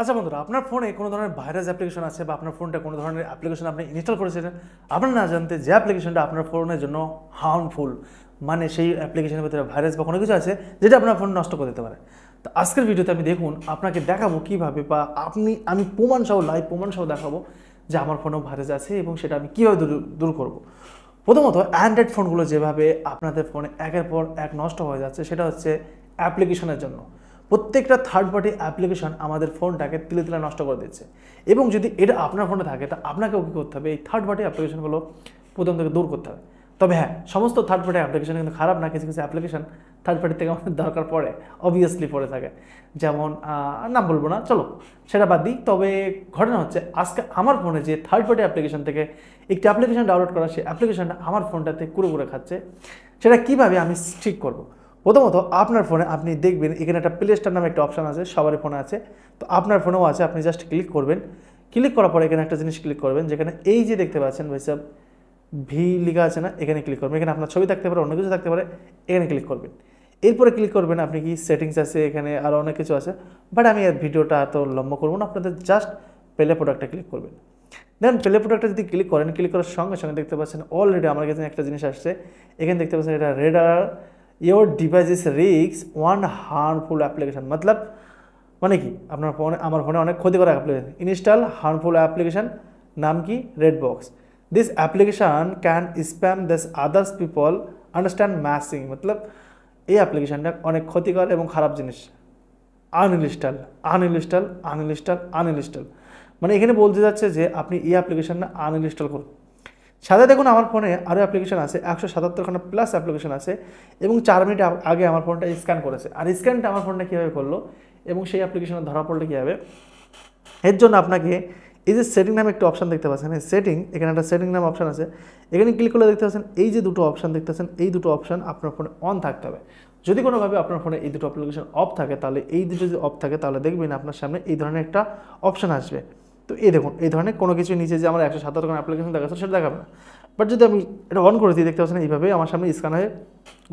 আচ্ছা বন্ধুরা, আপনার ফোনে কোনো ধরনের ভাইরাস অ্যাপ্লিকেশন আছে বা আপনার ফোনটা কোনো ধরনের অ্যাপ্লিকেশন আপনি ইনস্টল করেছিলেন, আপনার না জানতে যে অ্যাপ্লিকেশনটা আপনার ফোনের জন্য হার্মফুল, মানে সেই অ্যাপ্লিকেশনের ভিতরে ভাইরাস বা কোনো কিছু আছে যেটা আপনার ফোন নষ্ট করে দিতে পারে। তো আজকের ভিডিওতে আমি দেখুন আপনাকে দেখাবো কীভাবে বা আমি প্রমাণসহ লাইভ প্রমাণসহ দেখাবো যে আমার ফোনেও ভাইরাস আছে এবং সেটা আমি কীভাবে দূর করবো। প্রথমত অ্যান্ড্রয়েড ফোনগুলো যেভাবে আপনাদের ফোনে একের পর এক নষ্ট হয়ে যাচ্ছে সেটা হচ্ছে অ্যাপ্লিকেশনের জন্য। প্রত্যেকটা থার্ড পার্টি অ্যাপ্লিকেশন আমাদের ফোনটাকে তিলে তিলে নষ্ট করে দিচ্ছে এবং যদি এটা আপনার ফোনে থাকে তা আপনাকেও কী করতে হবে, এই থার্ড পার্টি অ্যাপ্লিকেশনগুলো প্রথম থেকে দূর করতে হবে। তবে হ্যাঁ, সমস্ত থার্ড পার্টি অ্যাপ্লিকেশন কিন্তু খারাপ না, কিছু কিছু অ্যাপ্লিকেশন থার্ড পার্টি থেকে আমাদের দরকার পড়ে, অবভিয়াসলি পড়ে থাকে। যেমন নাম বলবো না, চলো সেটা বাদ দিই। তবে ঘটনা হচ্ছে আজকে আমার ফোনে যে থার্ড পার্টি অ্যাপ্লিকেশন থেকে একটি অ্যাপ্লিকেশন ডাউনলোড করা, সেই অ্যাপ্লিকেশনটা আমার ফোনটাতে কুড়ে খাচ্ছে। সেটা কীভাবে আমি ঠিক করব? প্রথমত আপনার ফোনে আপনি দেখবেন এখানে একটা প্লে স্টোর নামে একটা অপশান আছে, সবারই ফোনে আছে, তো আপনার ফোনেও আছে। আপনি জাস্ট ক্লিক করবেন, ক্লিক করার পরে এখানে একটা জিনিস ক্লিক করবেন, যেখানে এই যে দেখতে পাচ্ছেন ভাই সাহেব ভি লেখা আছে না, এখানে ক্লিক করবেন। এখানে আপনার ছবি থাকতে পারে, অন্য কিছু থাকতে পারে, এখানে ক্লিক করবেন। এরপরে ক্লিক করবেন আপনি কি সেটিংস আছে, এখানে আরও অনেক কিছু আছে, বাট আমি আর ভিডিওটা এত লম্বা করবো না, আপনাদের জাস্ট প্লে প্রোডাক্টে ক্লিক করবেন। দেন প্লে প্রোডাক্টে যদি ক্লিক করেন, ক্লিক করার সঙ্গে সঙ্গে দেখতে পাচ্ছেন অলরেডি আমার কাছে একটা জিনিস আসছে। এখানে দেখতে পাচ্ছেন এটা রেডার योर डिवाइस इज रिक्स वन हार्मफुल অ্যাপ্লিকেশন। মানে কি আপনার ফোনে, আমার ফোনে অনেক ক্ষতিকর অ্যাপ্লিকেশন ইনস্টল হার্মফুল অ্যাপ্লিকেশন, নাম কি red box. This application can spam this others people understand matching. এই অ্যাপ্লিকেশনটা অনেক ক্ষতিকর এবং খারাপ জিনিস। আনইনস্টল আনইনস্টল আনইনস্টল আনইনস্টল, মানে এখানে বলতে যাচ্ছে যে আপনি এই অ্যাপ্লিকেশনটা আনইনস্টল করুন। সাথে দেখুন আমার ফোনে আরও অ্যাপ্লিকেশন আছে, 177খানা প্লাস অ্যাপ্লিকেশন আছে এবং 4 মিনিট আগে আমার ফোনটা স্ক্যান করেছে। আর স্ক্যানটা আমার ফোনটা কীভাবে করলো এবং সেই অ্যাপ্লিকেশনে ধরা পড়লে কীভাবে, এর জন্য আপনাকে এই যে সেটিং নামে একটা অপশান দেখতে পাচ্ছেন, এই সেটিং, এখানে একটা সেটিং নামে অপশান আছে, এখানে ক্লিক করলে দেখতে পাচ্ছেন এই যে দুটো অপশান দেখতে পাচ্ছেন, এই দুটো অপশান আপনার ফোনে অন থাকতে হবে। যদি কোনোভাবে আপনার ফোনে এই দুটো অ্যাপ্লিকেশন অফ থাকে, তাহলে এই দুটো যদি অফ থাকে তাহলে দেখবেন আপনার সামনে এই ধরনের একটা অপশান আসবে। তো এই দেখুন এই ধরনের কোনো কিছু নিচে যে আমার 177 অ্যাপ্লিকেশন দেখাচ্ছে সেটা দেখাবে না, বাট যদি আমি এটা অন করে দিই দেখতে পাচ্ছেন এইভাবে আমার সামনে স্ক্যান হয়ে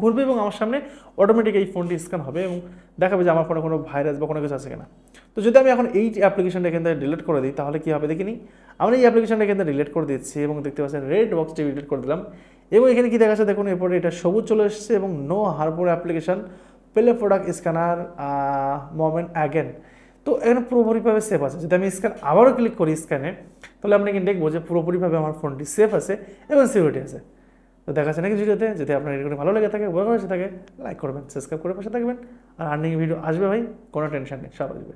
ঘুরবে এবং আমার সামনে অটোমেটিক এই ফোনটি স্ক্যান হবে এবং দেখাবে যে আমার ফোনে কোনো ভাইরাস বা কোনো কিছু আছে কিনা। তো যদি আমি এখন এই অ্যাপ্লিকেশনটা এখান থেকে ডিলিট করে দিই তাহলে কী হবে দেখিনি, আমরা এই অ্যাপ্লিকেশনটা এখান থেকে ডিলিট করে দিচ্ছি এবং দেখতে পাচ্ছেন রেড বক্সটি ডিলিট করে দিলাম এবং এখানে কী দেখাচ্ছে দেখুন, এরপরে এটা সবুজ চলে এসেছে এবং নো হারপুর application play product scanner moment again. তো এখানে পুরোপুরিভাবে সেফ আছে। যদি আমি স্ক্যান আবারও ক্লিক করি স্ক্যানে, তাহলে আপনি কিন্তু দেখবো যে পুরোপুরিভাবে আমার ফোনটি সেফ আছে এবং সিকিউরিটি আছে। তো দেখা যাচ্ছে নাকি ভিডিওতে, যদি আপনার এরকম ভালো লেগে থাকে, উপকার হয়েছে থাকে, লাইক করবেন, সাবস্ক্রাইব করে পাশে থাকবেন। আর আর্নিং ভিডিও আসবে ভাই, কোনো টেনশন নেই, সব আসবে।